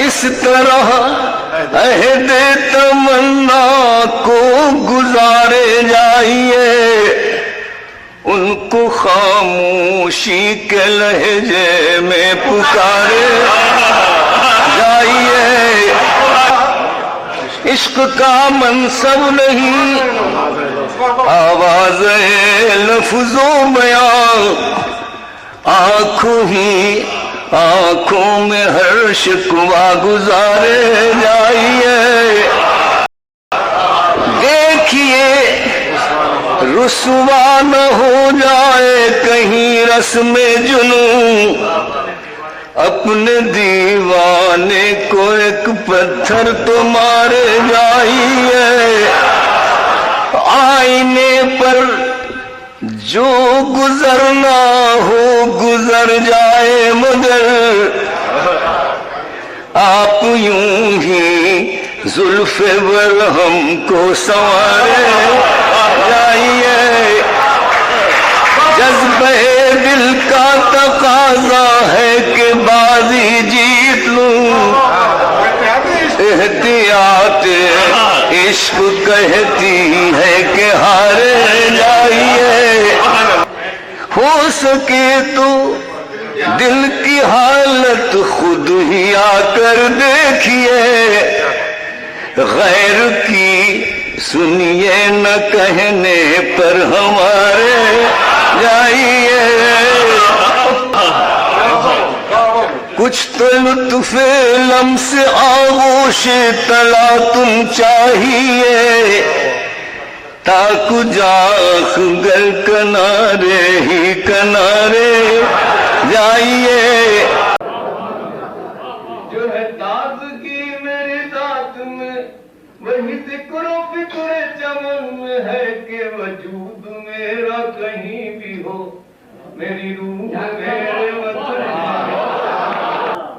اس طرح عہد تمنا کو گزارے جائیے، ان کو خاموشی کے لہجے میں پکارے جائیے۔ عشق کا منصب نہیں، آواز لفظ و بیان، آنکھوں ہی آنکھوں میں ہر شکوہ گزارے جائیے۔ دیکھیے رسوا نہ ہو جائے کہیں رسم جنوں، اپنے دیوانے کو ایک پتھر تو مارے جائیے۔ آئینے پر جو گزرنا ہو گزر جائے، مگر آپ یوں ہی زلف برہم کو سنوارے جائیے۔ جذبہ دل کا تقاضا ہے کہ بازی جیت لوں، احتیاط عشق کہتی ہے کہ ہارے جائیے۔ ہو سکے تو دل کی حالت خود ہی آ کر دیکھیے، غیر کی سنیے نہ کہنے پر ہمارے جائیے۔ کچھ تو لطف لمس آغوش تلا تم چاہیے، تاکو جاخ گل کنارے ہی کنارے جائیے۔ جو ہے تازگی میری ذات میں، وہی ذکر و فکر چمن میں ہے کہ وجود میرا کہیں بھی ہو، میری روح میرے وطن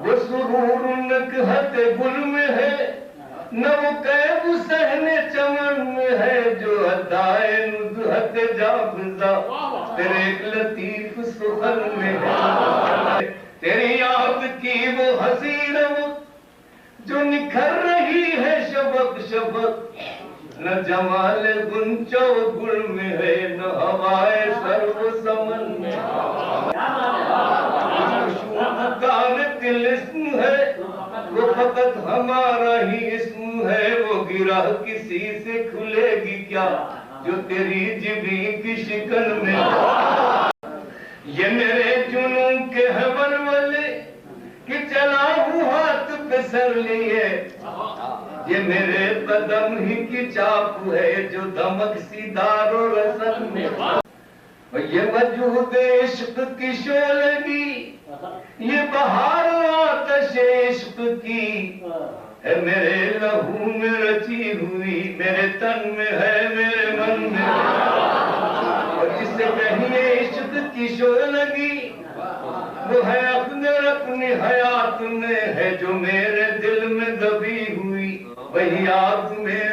وہ سرور نکہت گل میں ہے، نہ وہ کیف صحن چمن میں ہے، جو ادائے نزہت جابزہ تیرے ایک لطیف سخن میں ہے۔ تیری یاد کی وہ حسین جو نکھر رہی ہے شبق شبق، نہ جمال گنچو گل میں ہے، نہ ہوائے سرو سمن میں دل اسم ہے، وہ فقط ہمارا ہی اسم ہے، وہ گرہ کسی سے کھلے گی کیا جو تیری جبیں کی شکن میں۔ یہ میرے جنون کے ہے ولولے کہ چلا ہوں ہاتھ پہ سر لیے، یہ میرے قدم ہی کی چاپ ہے جو دمک سی دار و رسن میں۔ یہ وجود عشق کی شعلگی، یہ بہار آتش عشق کی ہے، میرے لہو میں رچی ہوئی، میرے تن میں ہے میرے من میں۔ اور جسے کہیں عشق کی شعلگی، وہ ہے اقدر اپنی حیات میں ہے، جو میرے دل میں دبی ہوئی، وہی آگ میں